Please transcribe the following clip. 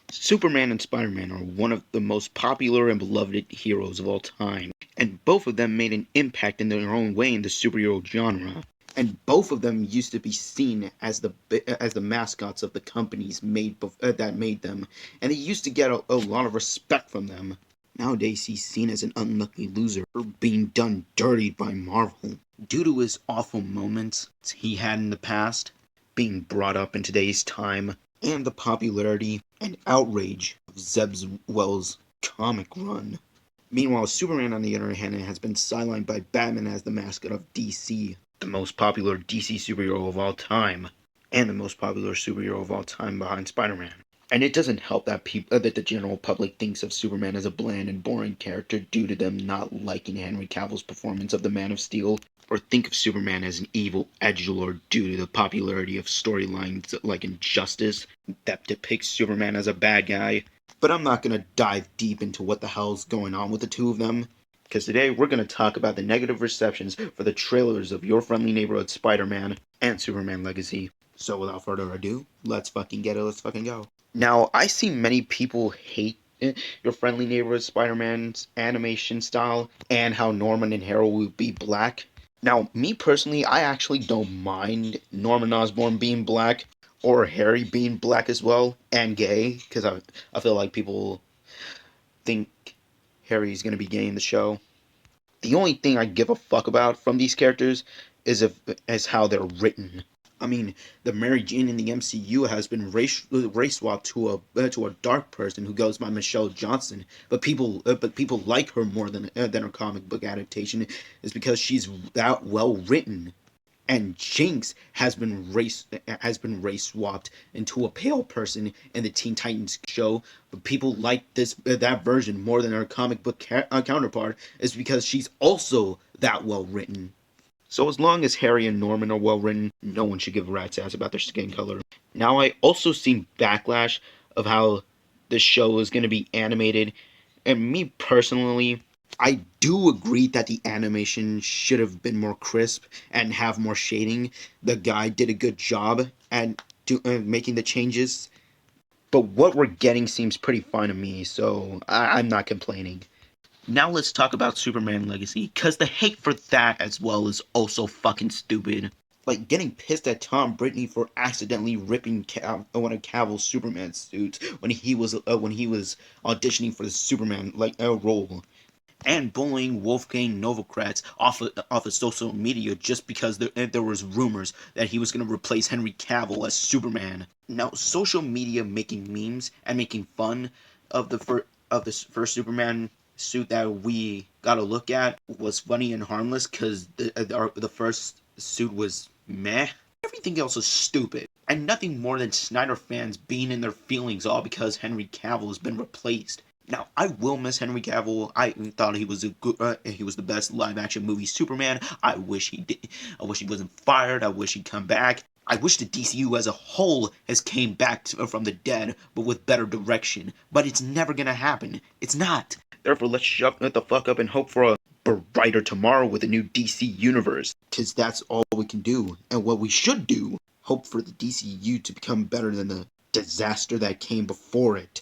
Superman and Spider-Man are one of the most popular and beloved heroes of all time, and both of them made an impact in their own way in the superhero genre. And both of them used to be seen as the mascots of the companies that made them, and they used to get a lot of respect from them. Nowadays, he's seen as an unlucky loser for being done dirty by Marvel due to his awful moments he had in the past, being brought up in today's time, and the popularity and outrage of Zeb Wells' comic run. Meanwhile, Superman, on the other hand, has been sidelined by Batman as the mascot of DC, the most popular DC superhero of all time, and the most popular superhero of all time behind Spider-Man. And it doesn't help that the general public thinks of Superman as a bland and boring character due to them not liking Henry Cavill's performance of the Man of Steel, or think of Superman as an evil edgelord due to the popularity of storylines like Injustice that depicts Superman as a bad guy. But I'm not gonna dive deep into what the hell's going on with the two of them, because today we're gonna talk about the negative receptions for the trailers of Your Friendly Neighborhood Spider-Man and Superman Legacy. So without further ado, let's fucking get it, let's fucking go. Now, I see many people hate Your Friendly Neighborhood Spider-Man's animation style and how Norman and Harold will be black. Now, me personally, I actually don't mind Norman Osborn being black or Harry being black as well and gay, because I feel like people think Harry's gonna be gay in the show. The only thing I give a fuck about from these characters is how they're written. I mean, the Mary Jane in the MCU has been race swapped to a dark person who goes by Michelle Johnson, but people like her more than her comic book adaptation is because she's that well written. And Jinx has been race swapped into a pale person in the Teen Titans show, but people like that version more than her comic book counterpart is because she's also that well written. So as long as Harry and Norman are well written, no one should give a rat's ass about their skin color. Now I also seen backlash of how the show is going to be animated, and me personally, I do agree that the animation should have been more crisp and have more shading. The guy did a good job at making the changes, but what we're getting seems pretty fine to me, so I'm not complaining. Now let's talk about Superman Legacy, cause the hate for that as well is also fucking stupid. Like getting pissed at Tom Brittney for accidentally ripping one of Cavill's Superman suits when he was auditioning for the Superman role, and bullying Wolfgang Novakratz off of social media just because there was rumors that he was going to replace Henry Cavill as Superman. Now, social media making memes and making fun of this first Superman suit that we got to look at was funny and harmless because the first suit was meh. Everything else is stupid. And nothing more than Snyder fans being in their feelings all because Henry Cavill has been replaced. Now, I will miss Henry Cavill. I thought he was the best live action movie Superman. I wish he did. I wish he wasn't fired. I wish he'd come back. I wish the DCU as a whole has came back from the dead, but with better direction. But it's never gonna happen. It's not. Therefore, let's shut the fuck up and hope for a brighter tomorrow with a new DC universe. Cause that's all we can do, and what we should do. Hope for the DCU to become better than the disaster that came before it.